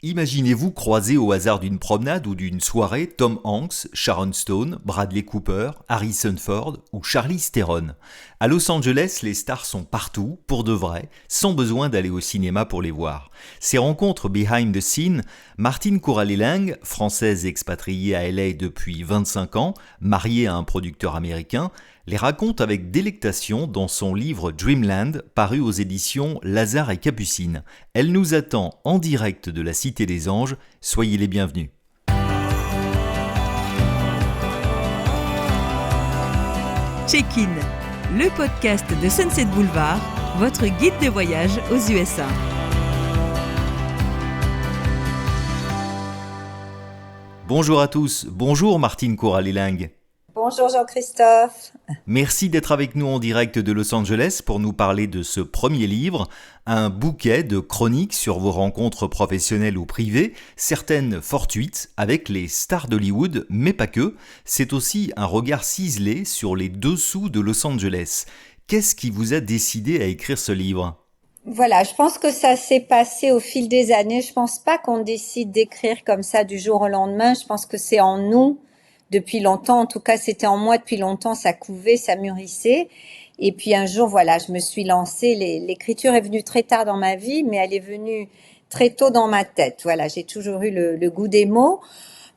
Imaginez-vous croiser au hasard d'une promenade ou d'une soirée Tom Hanks, Sharon Stone, Bradley Cooper, Harrison Ford ou Charlize Theron. À Los Angeles, les stars sont partout, pour de vrai, sans besoin d'aller au cinéma pour les voir. Ces rencontres behind the scene, Martine Kouralélingue, française expatriée à LA depuis 25 ans, mariée à un producteur américain, les raconte avec délectation dans son livre Dreamland, paru aux éditions Lazare et Capucine. Elle nous attend en direct de la Cité des Anges. Soyez les bienvenus. Check-in, le podcast de Sunset Boulevard, votre guide de voyage aux USA. Bonjour à tous, bonjour Martine Kouralélingue. Bonjour Jean-Christophe. Merci d'être avec nous en direct de Los Angeles pour nous parler de ce premier livre, un bouquet de chroniques sur vos rencontres professionnelles ou privées, certaines fortuites avec les stars d'Hollywood, mais pas que. C'est aussi un regard ciselé sur les dessous de Los Angeles. Qu'est-ce qui vous a décidé à écrire ce livre ? Voilà, je pense que ça s'est passé au fil des années. Je pense pas qu'on décide d'écrire comme ça du jour au lendemain. Je pense que c'est en nous. Depuis longtemps, en tout cas, c'était en moi depuis longtemps, ça couvait, ça mûrissait. Et puis un jour, voilà, je me suis lancée. L'écriture est venue très tard dans ma vie, mais elle est venue très tôt dans ma tête. Voilà, j'ai toujours eu le goût des mots.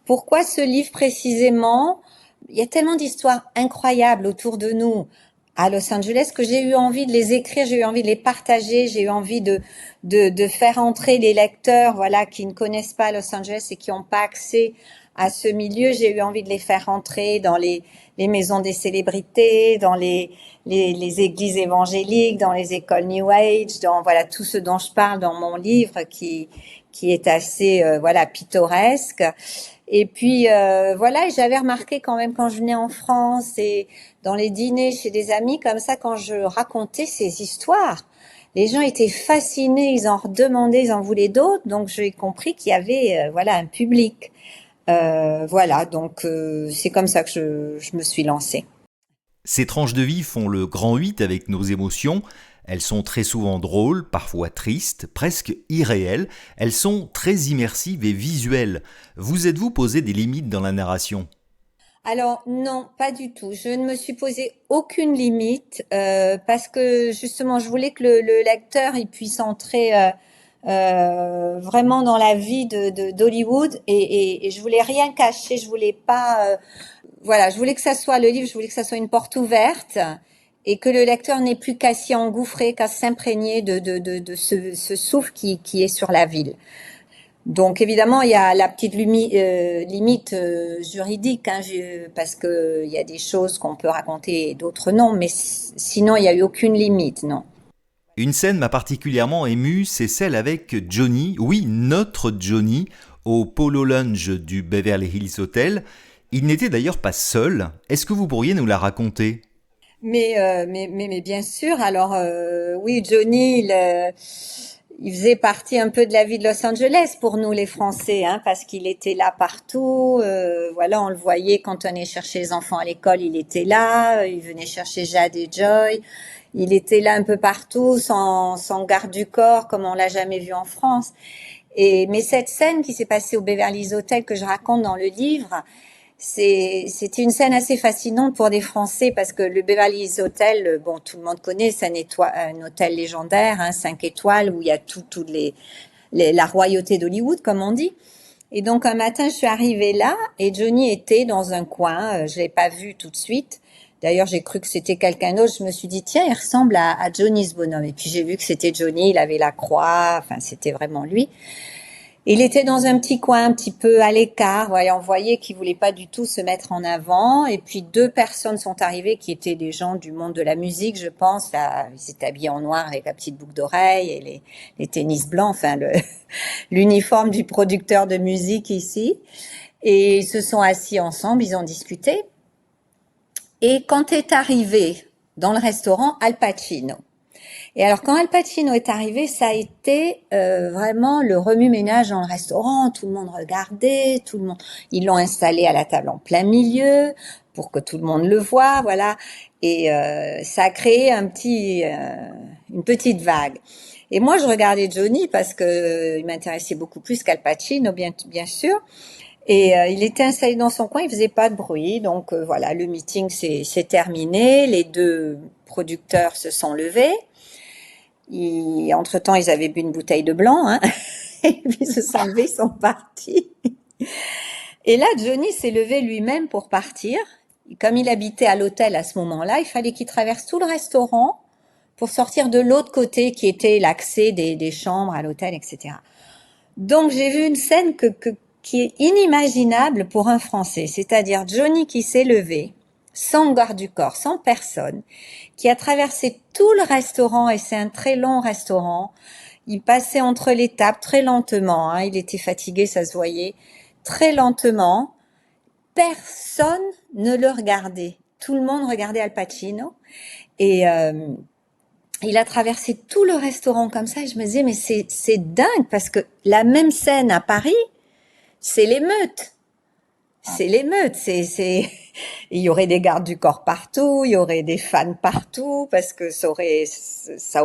Pourquoi ce livre précisément ? Il y a tellement d'histoires incroyables autour de nous à Los Angeles que j'ai eu envie de les écrire, j'ai eu envie de les partager, j'ai eu envie de faire entrer les lecteurs, voilà, qui ne connaissent pas Los Angeles et qui n'ont pas accès à ce milieu. J'ai eu envie de les faire entrer dans les maisons des célébrités, dans les églises évangéliques, dans les écoles New Age, dans voilà tout ce dont je parle dans mon livre qui est assez voilà pittoresque. Et puis voilà, j'avais remarqué quand même quand je venais en France et dans les dîners chez des amis comme ça, quand je racontais ces histoires, les gens étaient fascinés, ils en redemandaient, ils en voulaient d'autres. Donc j'ai compris qu'il y avait voilà un public. Voilà, donc c'est comme ça que je me suis lancée. Ces tranches de vie font le grand 8 avec nos émotions. Elles sont très souvent drôles, parfois tristes, presque irréelles. Elles sont très immersives et visuelles. Vous êtes-vous posé des limites dans la narration ? Alors non, pas du tout. Je ne me suis posé aucune limite parce que justement, je voulais que le lecteur il puisse entrer vraiment dans la vie d'Hollywood et je voulais rien cacher. Je voulais pas, voilà, je voulais que ça soit le livre. Je voulais que ça soit une porte ouverte et que le lecteur n'ait plus qu'à s'y engouffrer, qu'à s'imprégner de ce souffle qui est sur la ville. Donc évidemment, il y a la petite limite juridique, hein, parce que il y a des choses qu'on peut raconter et d'autres non, mais sinon il n'y a eu aucune limite, non. Une scène m'a particulièrement émue, c'est celle avec Johnny, oui, notre Johnny, au Polo Lounge du Beverly Hills Hotel. Il n'était d'ailleurs pas seul. Est-ce que vous pourriez nous la raconter ? Mais bien sûr. Alors oui, Johnny, il faisait partie un peu de la vie de Los Angeles pour nous les Français, hein, parce qu'il était là partout. Voilà, on le voyait quand on allait chercher les enfants à l'école, il était là. Il venait chercher Jade et Joy. Il était là un peu partout, sans garde du corps, comme on l'a jamais vu en France. Mais cette scène qui s'est passée au Beverly Hills Hotel que je raconte dans le livre, c'était une scène assez fascinante pour des Français parce que le Beverly Hills Hotel, bon, tout le monde connaît, c'est un hôtel légendaire, hein, 5 étoiles où il y a la royauté d'Hollywood, comme on dit. Et donc un matin, je suis arrivée là et Johnny était dans un coin, je l'ai pas vu tout de suite. D'ailleurs, j'ai cru que c'était quelqu'un d'autre. Je me suis dit, tiens, il ressemble à Johnny ce bonhomme. Et puis j'ai vu que c'était Johnny, il avait la croix, enfin c'était vraiment lui. Il était dans un petit coin, un petit peu à l'écart. Ouais, on voyait qu'il voulait pas du tout se mettre en avant. Et puis 2 personnes sont arrivées qui étaient des gens du monde de la musique, je pense. Là, ils étaient habillés en noir avec la petite boucle d'oreille et les tennis blancs, enfin l'uniforme du producteur de musique ici. Et ils se sont assis ensemble, ils ont discuté. Et quand est arrivé dans le restaurant Al Pacino, et alors quand Al Pacino est arrivé, ça a été vraiment le remue-ménage dans le restaurant. Tout le monde regardait, ils l'ont installé à la table en plein milieu pour que tout le monde le voie, voilà. Et ça a créé une petite vague. Et moi, je regardais Johnny parce que il m'intéressait beaucoup plus qu'Al Pacino, bien sûr. Et il était installé dans son coin, il faisait pas de bruit. Donc voilà, le meeting s'est terminé. Les deux producteurs se sont levés. Entre-temps, ils avaient bu une bouteille de blanc, hein. Et puis ils se sont levés, ils sont partis. Et là, Johnny s'est levé lui-même pour partir. Comme il habitait à l'hôtel à ce moment-là, il fallait qu'il traverse tout le restaurant pour sortir de l'autre côté qui était l'accès des chambres à l'hôtel, etc. Donc j'ai vu une scène qui est inimaginable pour un Français, c'est-à-dire Johnny qui s'est levé, sans garde du corps, sans personne, qui a traversé tout le restaurant, et c'est un très long restaurant. Il passait entre les tables très lentement, hein, il était fatigué, ça se voyait, très lentement. Personne ne le regardait. Tout le monde regardait Al Pacino. Et il a traversé tout le restaurant comme ça. Et je me disais, mais c'est dingue, parce que la même scène à Paris, c'est l'émeute. C'est l'émeute. Il y aurait des gardes du corps partout, il y aurait des fans partout, parce que ça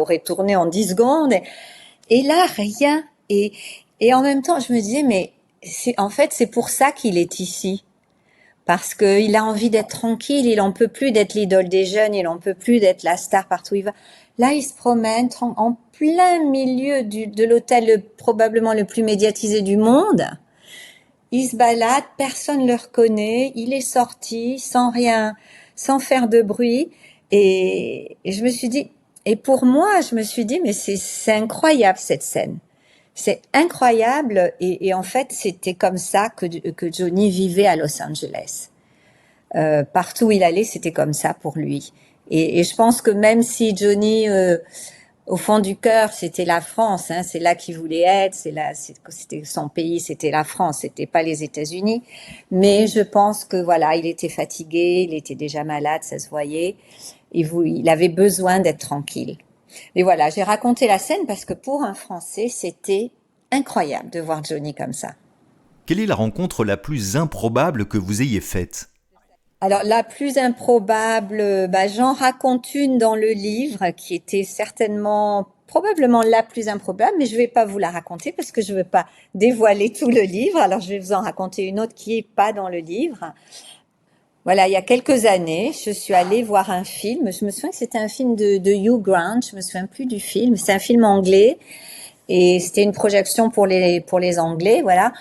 aurait tourné en 10 secondes. Et là, rien. Et en même temps, je me disais, mais en fait, c'est pour ça qu'il est ici. Parce qu'il a envie d'être tranquille, il en peut plus d'être l'idole des jeunes, il en peut plus d'être la star partout où il va. Là, il se promène en plein milieu de l'hôtel probablement le plus médiatisé du monde. Il se balade, personne le reconnaît, il est sorti sans rien, sans faire de bruit. Et je me suis dit, et pour moi, je me suis dit, mais c'est incroyable cette scène. C'est incroyable, et en fait, c'était comme ça que Johnny vivait à Los Angeles. Partout où il allait, c'était comme ça pour lui. Et je pense que même si Johnny, au fond du cœur, c'était la France, hein, c'est là qu'il voulait être, c'était son pays, c'était la France, c'était pas les États-Unis. Mais je pense que voilà, il était fatigué, il était déjà malade, ça se voyait. Il avait besoin d'être tranquille. Mais voilà, j'ai raconté la scène parce que pour un Français, c'était incroyable de voir Johnny comme ça. Quelle est la rencontre la plus improbable que vous ayez faite ? Alors, la plus improbable, j'en raconte une dans le livre qui était probablement la plus improbable, mais je vais pas vous la raconter parce que je veux pas dévoiler tout le livre. Alors, je vais vous en raconter une autre qui est pas dans le livre. Voilà, il y a quelques années, je suis allée voir un film. Je me souviens que c'était un film de Hugh Grant. Je me souviens plus du film. C'est un film anglais et c'était une projection pour les Anglais, voilà.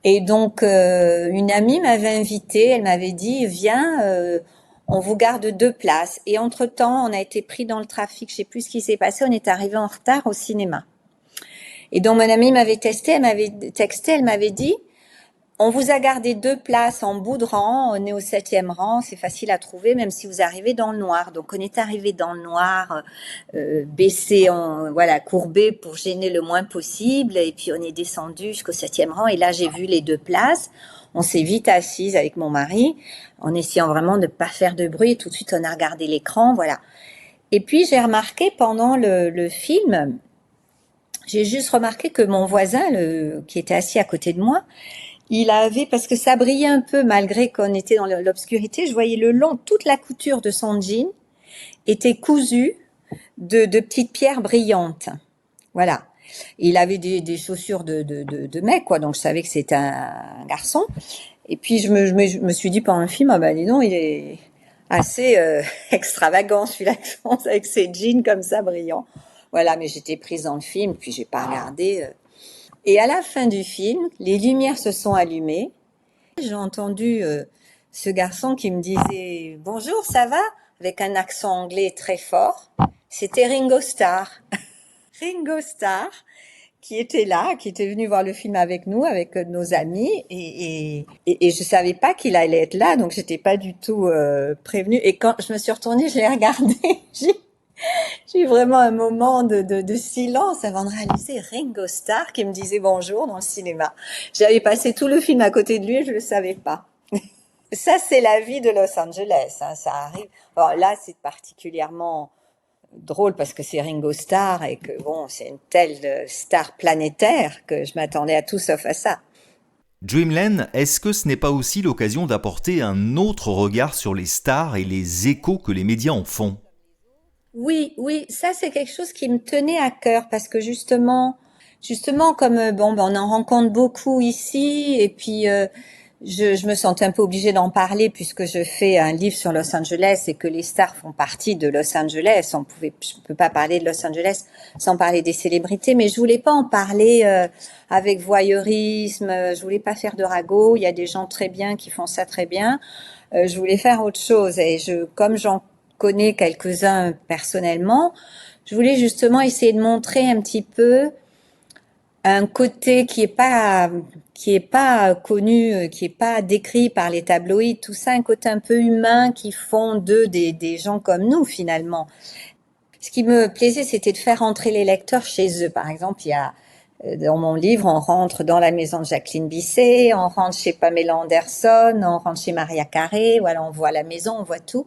Et donc une amie m'avait invitée. Elle m'avait dit viens, on vous garde 2 places. Et entre-temps, on a été pris dans le trafic. Je sais plus ce qui s'est passé. On est arrivé en retard au cinéma. Et donc mon amie m'avait texté. Elle m'avait dit on vous a gardé 2 places en bout de rang, on est au 7e rang, c'est facile à trouver même si vous arrivez dans le noir. Donc on est arrivé dans le noir, baissé, courbé pour gêner le moins possible, et puis on est descendu jusqu'au 7e rang, et là j'ai vu les 2 places. On s'est vite assise avec mon mari, en essayant vraiment de ne pas faire de bruit, et tout de suite on a regardé l'écran, voilà. Et puis j'ai remarqué pendant le film, j'ai juste remarqué que mon voisin, qui était assis à côté de moi, il avait, parce que ça brillait un peu malgré qu'on était dans l'obscurité, je voyais toute la couture de son jean était cousue de petites pierres brillantes. Voilà. Il avait des chaussures de mec, quoi, donc je savais que c'était un garçon. Et puis je me suis dit pendant le film, dis donc, il est assez extravagant celui-là, avec ses jeans comme ça brillants. Voilà, mais j'étais prise dans le film, puis j'ai pas regardé. Et à la fin du film, les lumières se sont allumées. J'ai entendu ce garçon qui me disait « Bonjour, ça va ?» avec un accent anglais très fort. C'était Ringo Starr. Ringo Starr, qui était là, qui était venu voir le film avec nous, avec nos amis. Et je savais pas qu'il allait être là, donc j'étais pas du tout prévenue. Et quand je me suis retournée, je l'ai regardé. J'ai eu vraiment un moment de silence avant de réaliser Ringo Starr qui me disait bonjour dans le cinéma. J'avais passé tout le film à côté de lui et je le savais pas. Ça, c'est la vie de Los Angeles, hein, ça arrive. Alors là, c'est particulièrement drôle parce que c'est Ringo Starr et que c'est une telle star planétaire que je m'attendais à tout sauf à ça. Dreamland, est-ce que ce n'est pas aussi l'occasion d'apporter un autre regard sur les stars et les échos que les médias en font ? Oui, oui, ça c'est quelque chose qui me tenait à cœur parce que justement comme on en rencontre beaucoup ici et puis je me sentais un peu obligée d'en parler puisque je fais un livre sur Los Angeles et que les stars font partie de Los Angeles. Je peux pas parler de Los Angeles sans parler des célébrités, mais je voulais pas en parler avec voyeurisme. Je voulais pas faire de ragot. Il y a des gens très bien qui font ça très bien. Je voulais faire autre chose et comme j'en connais quelques-uns personnellement, je voulais justement essayer de montrer un petit peu un côté qui est pas connu, qui est pas décrit par les tabloïds, tout ça, un côté un peu humain qui font d'eux des gens comme nous finalement. Ce qui me plaisait, c'était de faire entrer les lecteurs chez eux. Par exemple, il y a dans mon livre, on rentre dans la maison de Jacqueline Bisset, on rentre chez Pamela Anderson, on rentre chez Maria Carey, voilà, on voit la maison, on voit tout.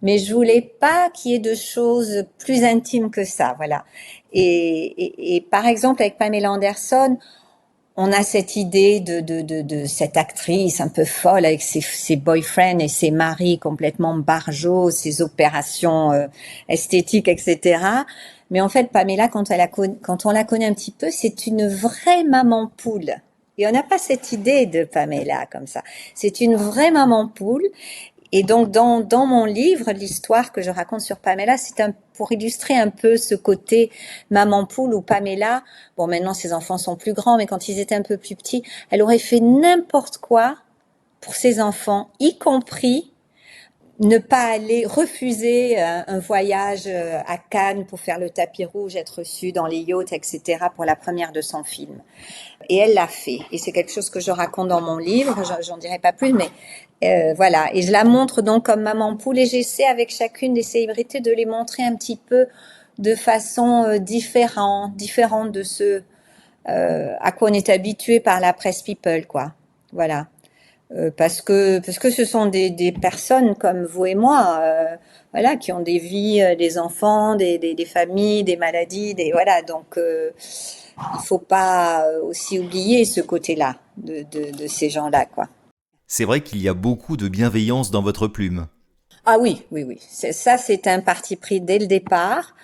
Mais je voulais pas qu'il y ait de choses plus intimes que ça, voilà. Et par exemple, avec Pamela Anderson, on a cette idée de cette actrice un peu folle avec ses boyfriends et ses maris complètement barjots, ses opérations esthétiques, etc. Mais en fait, Pamela, quand on la connaît un petit peu, c'est une vraie maman poule. Et on n'a pas cette idée de Pamela comme ça. C'est une vraie maman poule. Et donc, dans mon livre, l'histoire que je raconte sur Pamela, pour illustrer un peu ce côté maman poule où Pamela, bon, maintenant ses enfants sont plus grands, mais quand ils étaient un peu plus petits, elle aurait fait n'importe quoi pour ses enfants, y compris ne pas aller refuser un voyage à Cannes pour faire le tapis rouge, être reçue dans les yachts, etc. pour la première de son film. Et elle l'a fait. Et c'est quelque chose que je raconte dans mon livre. J'en dirai pas plus, mais voilà. Et je la montre donc comme maman poule et j'essaie avec chacune des célébrités de les montrer un petit peu de façon différente de ce à quoi on est habitué par la presse people, quoi. Voilà. Parce que ce sont des personnes comme vous et moi, voilà, qui ont des vies, des enfants, des familles, des maladies, voilà. Donc il faut pas aussi oublier ce côté-là de ces gens-là, quoi. C'est vrai qu'il y a beaucoup de bienveillance dans votre plume. Ah oui, oui, oui. C'est un parti pris dès le départ.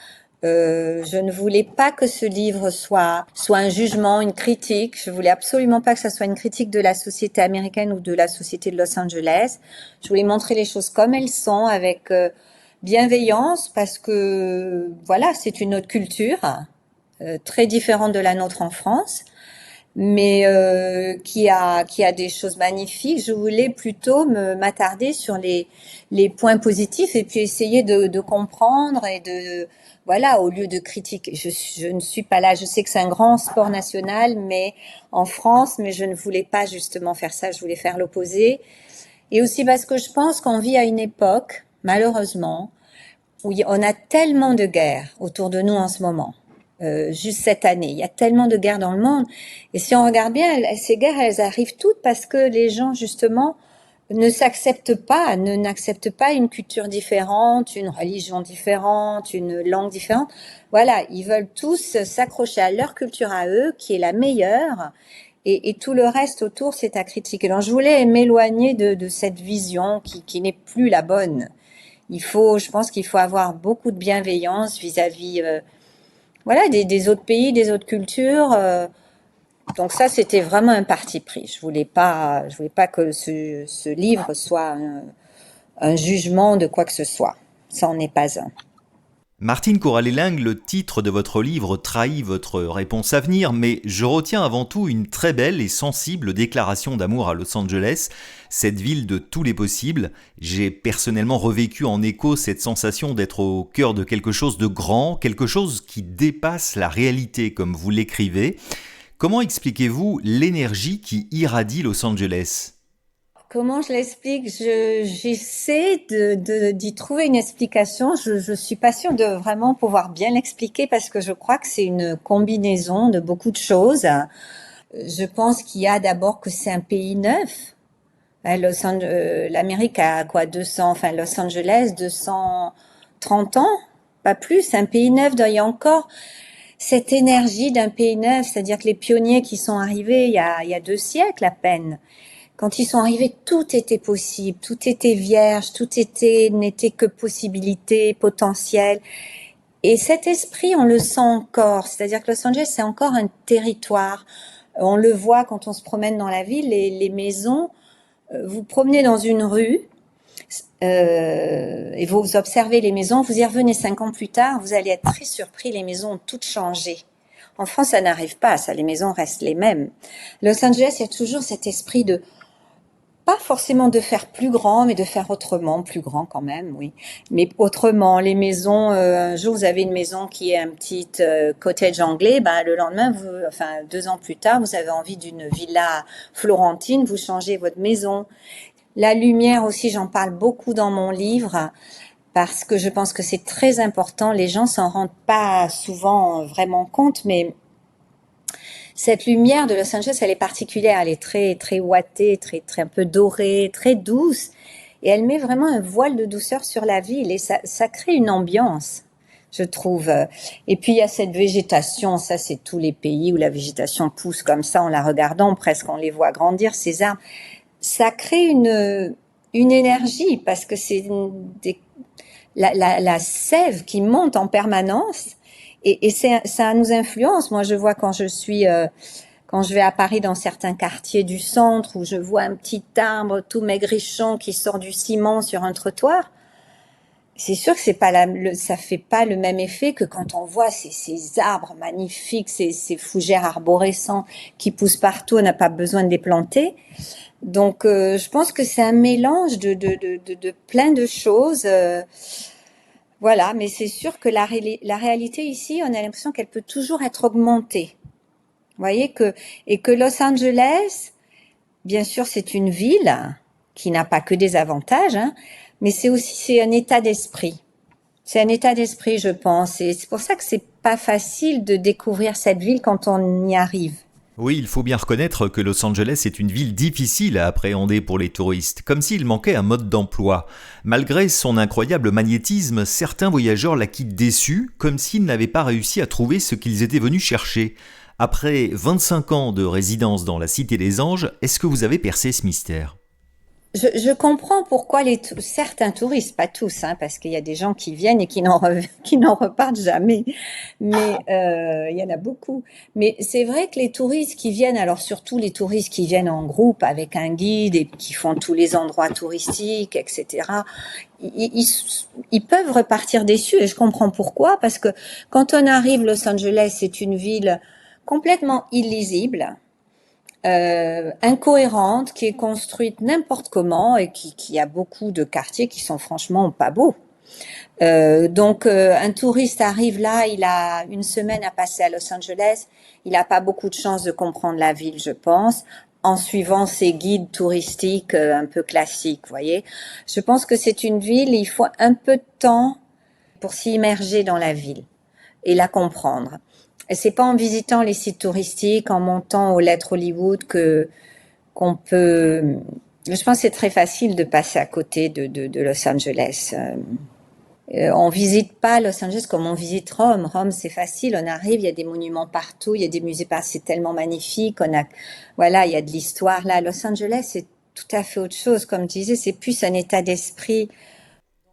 Je ne voulais pas que ce livre soit un jugement, une critique. Je voulais absolument pas que ça soit une critique de la société américaine ou de la société de Los Angeles. Je voulais montrer les choses comme elles sont, avec bienveillance, parce que voilà, c'est une autre culture, très différente de la nôtre en France, mais qui a des choses magnifiques. Je voulais plutôt m'attarder sur les points positifs et puis essayer de comprendre et de voilà, au lieu de critiquer. Je ne suis pas là. Je sais que c'est un grand sport national, mais en France, mais je ne voulais pas justement faire ça. Je voulais faire l'opposé. Et aussi parce que je pense qu'on vit à une époque, malheureusement, où on a tellement de guerres autour de nous en ce moment. Juste cette année, il y a tellement de guerres dans le monde. Et si on regarde bien, ces guerres, elles arrivent toutes parce que les gens, justement, n'acceptent pas une culture différente, une religion différente, une langue différente. Voilà, ils veulent tous s'accrocher à leur culture à eux, qui est la meilleure, et tout le reste autour, c'est à critiquer. Donc, je voulais m'éloigner de cette vision qui n'est plus la bonne. Je pense qu'il faut avoir beaucoup de bienveillance vis-à-vis, voilà, des autres pays, des autres cultures. Donc ça, c'était vraiment un parti pris. Je voulais pas que ce livre soit un jugement de quoi que ce soit. Ça n'en est pas un. Martine Kouralélingue, le titre de votre livre trahit votre réponse à venir, mais je retiens avant tout une très belle et sensible déclaration d'amour à Los Angeles, cette ville de tous les possibles. J'ai personnellement revécu en écho cette sensation d'être au cœur de quelque chose de grand, quelque chose qui dépasse la réalité, comme vous l'écrivez. Comment expliquez-vous l'énergie qui irradie Los Angeles ? Comment je l'explique? J'essaie d'y trouver une explication. Je suis pas sûre de vraiment pouvoir bien l'expliquer parce que je crois que c'est une combinaison de beaucoup de choses. Je pense qu'il y a d'abord que c'est un pays neuf. L'Amérique a quoi, Los Angeles, 230 ans, pas plus, un pays neuf. Il y a encore cette énergie d'un pays neuf, c'est-à-dire que les pionniers qui sont arrivés il y a 2 siècles à peine, Quand ils sont arrivés, tout était possible, tout était vierge, n'était que possibilité, potentiel. Et cet esprit, on le sent encore. C'est-à-dire que Los Angeles, c'est encore un territoire. On le voit quand on se promène dans la ville, les maisons. Vous promenez dans une rue et vous observez les maisons. Vous y revenez 5 ans plus tard, vous allez être très surpris. Les maisons ont toutes changé. En France, ça n'arrive pas. Ça, les maisons restent les mêmes. Los Angeles, il y a toujours cet esprit de pas forcément de faire plus grand, mais de faire autrement, plus grand quand même, oui. Mais autrement, les maisons, un jour vous avez une maison qui est un petit cottage anglais, le lendemain, 2 ans plus tard, vous avez envie d'une villa florentine, vous changez votre maison. La lumière aussi, j'en parle beaucoup dans mon livre, parce que je pense que c'est très important. Les gens s'en rendent pas souvent vraiment compte, mais cette lumière de Los Angeles, elle est particulière, elle est très très ouatée, très un peu dorée, très douce, et elle met vraiment un voile de douceur sur la ville, et ça crée une ambiance, je trouve. Et puis il y a cette végétation, ça c'est tous les pays où la végétation pousse comme ça, en la regardant, presque on les voit grandir, ces arbres. Ça crée une énergie, parce que c'est la sève qui monte en permanence. Et ça nous influence. Moi, je vois quand je vais à Paris dans certains quartiers du centre où je vois un petit arbre tout maigrichon qui sort du ciment sur un trottoir. C'est sûr que ça fait pas le même effet que quand on voit ces arbres magnifiques, ces fougères arborescentes qui poussent partout. On n'a pas besoin de les planter. Donc, je pense que c'est un mélange de plein de choses. Voilà, mais c'est sûr que la réalité ici, on a l'impression qu'elle peut toujours être augmentée. Vous voyez et que Los Angeles, bien sûr, c'est une ville qui n'a pas que des avantages, mais c'est un état d'esprit. C'est un état d'esprit, je pense, et c'est pour ça que c'est pas facile de découvrir cette ville quand on y arrive. Oui, il faut bien reconnaître que Los Angeles est une ville difficile à appréhender pour les touristes, comme s'il manquait un mode d'emploi. Malgré son incroyable magnétisme, certains voyageurs la quittent déçus, comme s'ils n'avaient pas réussi à trouver ce qu'ils étaient venus chercher. Après 25 ans de résidence dans la Cité des Anges, est-ce que vous avez percé ce mystère ? Je comprends pourquoi certains touristes, pas tous, parce qu'il y a des gens qui viennent et qui n'en repartent jamais, mais il y en a beaucoup. Mais c'est vrai que les touristes qui viennent, alors surtout les touristes qui viennent en groupe avec un guide et qui font tous les endroits touristiques, etc., ils peuvent repartir déçus, et je comprends pourquoi, parce que quand on arrive, Los Angeles, c'est une ville complètement illisible, incohérente, qui est construite n'importe comment et qui a beaucoup de quartiers qui sont franchement pas beaux. Donc un touriste arrive là, il a une semaine à passer à Los Angeles, il n'a pas beaucoup de chance de comprendre la ville, je pense, en suivant ces guides touristiques un peu classiques, vous voyez. Je pense que c'est une ville, il faut un peu de temps pour s'immerger dans la ville et la comprendre. Et c'est pas en visitant les sites touristiques, en montant aux Lettres Hollywood qu'on peut. Je pense que c'est très facile de passer à côté de Los Angeles. On visite pas Los Angeles comme on visite Rome. Rome, c'est facile. On arrive, il y a des monuments partout, il y a des musées partout, c'est tellement magnifique. Il y a de l'histoire là. Los Angeles, c'est tout à fait autre chose. Comme je disais, c'est plus un état d'esprit.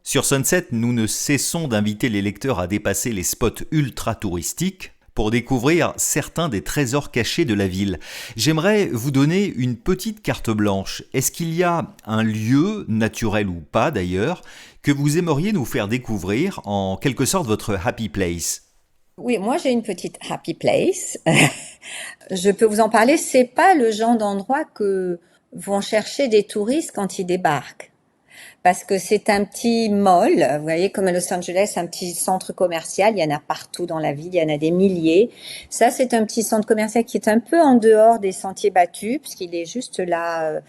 Sur Sunset, nous ne cessons d'inviter les lecteurs à dépasser les spots ultra touristiques pour découvrir certains des trésors cachés de la ville. J'aimerais vous donner une petite carte blanche. Est-ce qu'il y a un lieu, naturel ou pas d'ailleurs, que vous aimeriez nous faire découvrir, en quelque sorte votre happy place ? Oui, moi j'ai une petite happy place. Je peux vous en parler. C'est pas le genre d'endroit que vont chercher des touristes quand ils débarquent. Parce que c'est un petit mall, vous voyez, comme à Los Angeles, un petit centre commercial, il y en a partout dans la ville, il y en a des milliers. Ça, c'est un petit centre commercial qui est un peu en dehors des sentiers battus, puisqu'il est juste là,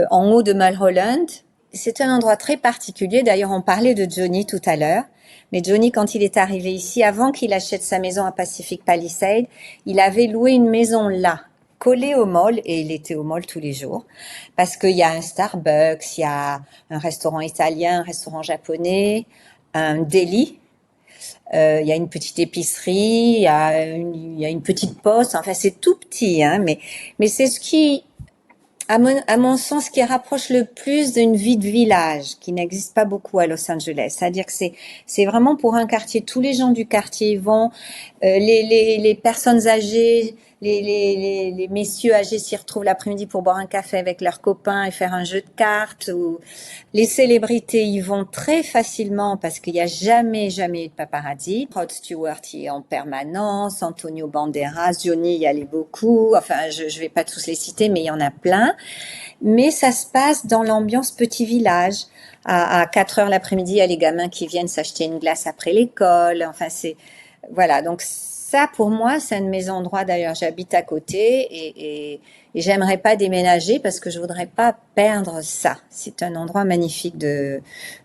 en haut de Mulholland. C'est un endroit très particulier, d'ailleurs on parlait de Johnny tout à l'heure, mais Johnny, quand il est arrivé ici, avant qu'il achète sa maison à Pacific Palisades, il avait loué une maison là, collé au mall, et il était au mall tous les jours, parce qu'il y a un Starbucks, il y a un restaurant italien, un restaurant japonais, un deli, il y a une petite épicerie, il y a une petite poste, enfin c'est tout petit, mais c'est ce qui À mon sens, qui rapproche le plus d'une vie de village, qui n'existe pas beaucoup à Los Angeles. C'est-à-dire que c'est vraiment pour un quartier. Tous les gens du quartier y vont. Les personnes âgées, les messieurs âgés s'y retrouvent l'après-midi pour boire un café avec leurs copains et faire un jeu de cartes. Ou les célébrités y vont très facilement parce qu'il n'y a jamais eu de paparazzi. Rod Stewart y est en permanence, Antonio Banderas, Johnny y allait beaucoup. Enfin, je vais pas tous les citer, mais il y en a plein. Mais ça se passe dans l'ambiance petit village. À 4 heures l'après-midi, il y a les gamins qui viennent s'acheter une glace après l'école. Enfin, voilà. Donc, ça, pour moi, c'est un de mes endroits. D'ailleurs, j'habite à côté et j'aimerais pas déménager parce que je voudrais pas perdre ça. C'est un endroit magnifique de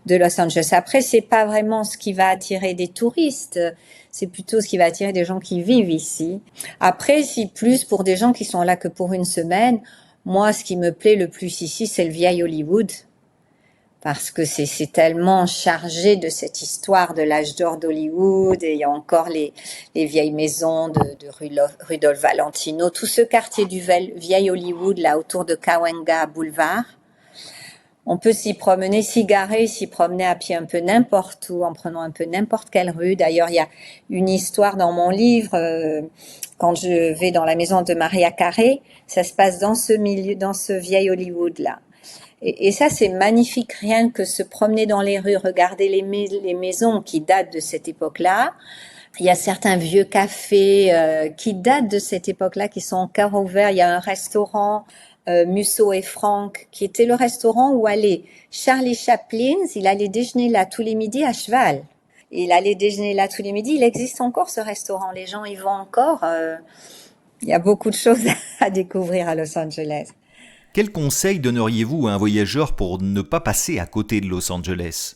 Los Angeles. Après, c'est pas vraiment ce qui va attirer des touristes. C'est plutôt ce qui va attirer des gens qui vivent ici. Après, si plus pour des gens qui sont là que pour une semaine, moi, ce qui me plaît le plus ici, c'est le vieil Hollywood. Parce que c'est tellement chargé de cette histoire de l'âge d'or d'Hollywood, et il y a encore les vieilles maisons de Rudolph Valentino, tout ce quartier du vieil Hollywood là autour de Cahuenga Boulevard. On peut s'y promener, s'y garer, s'y promener à pied un peu n'importe où, en prenant un peu n'importe quelle rue. D'ailleurs, il y a une histoire dans mon livre, quand je vais dans la maison de Maria Carey, ça se passe dans ce vieil Hollywood là. Et ça, c'est magnifique, rien que se promener dans les rues, regarder les maisons qui datent de cette époque-là. Il y a certains vieux cafés qui datent de cette époque-là, qui sont encore ouverts. Il y a un restaurant, Musso et Franck, qui était le restaurant où allait Charlie Chaplin. Il allait déjeuner là tous les midis à cheval. Il allait déjeuner là tous les midis. Il existe encore ce restaurant. Les gens y vont encore. Il y a beaucoup de choses à découvrir à Los Angeles. Quel conseil donneriez-vous à un voyageur pour ne pas passer à côté de Los Angeles ?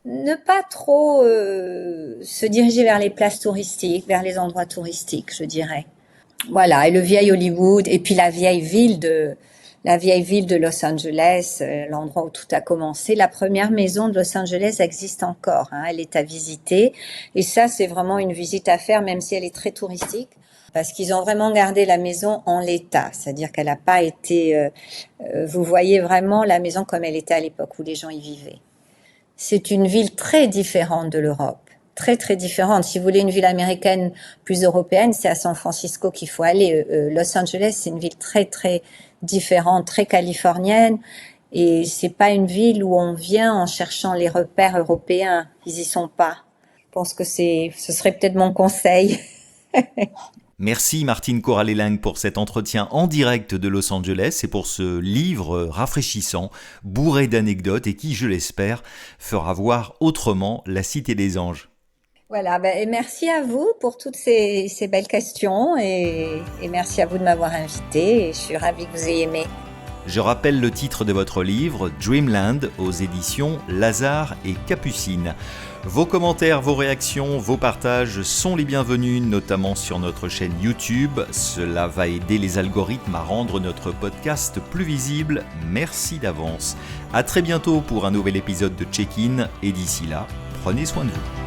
Ne pas trop se diriger vers les places touristiques, vers les endroits touristiques, je dirais. Voilà, et le vieil Hollywood, et puis la vieille ville de Los Angeles, l'endroit où tout a commencé. La première maison de Los Angeles existe encore, elle est à visiter. Et ça, c'est vraiment une visite à faire, même si elle est très touristique. Parce qu'ils ont vraiment gardé la maison en l'état, c'est-à-dire qu'elle n'a pas été... vous voyez vraiment la maison comme elle était à l'époque où les gens y vivaient. C'est une ville très différente de l'Europe, très très différente. Si vous voulez une ville américaine plus européenne, c'est à San Francisco qu'il faut aller. Los Angeles, c'est une ville très très différente, très californienne. Et c'est pas une ville où on vient en cherchant les repères européens. Ils y sont pas. Je pense que ce serait peut-être mon conseil. Merci Martine Corallelang pour cet entretien en direct de Los Angeles et pour ce livre rafraîchissant, bourré d'anecdotes et qui, je l'espère, fera voir autrement la Cité des Anges. Voilà, et merci à vous pour toutes ces belles questions et merci à vous de m'avoir invité et je suis ravie que vous ayez aimé. Je rappelle le titre de votre livre, Dreamland, aux éditions Lazare et Capucine. Vos commentaires, vos réactions, vos partages sont les bienvenus, notamment sur notre chaîne YouTube. Cela va aider les algorithmes à rendre notre podcast plus visible. Merci d'avance. À très bientôt pour un nouvel épisode de Check-in et d'ici là, prenez soin de vous.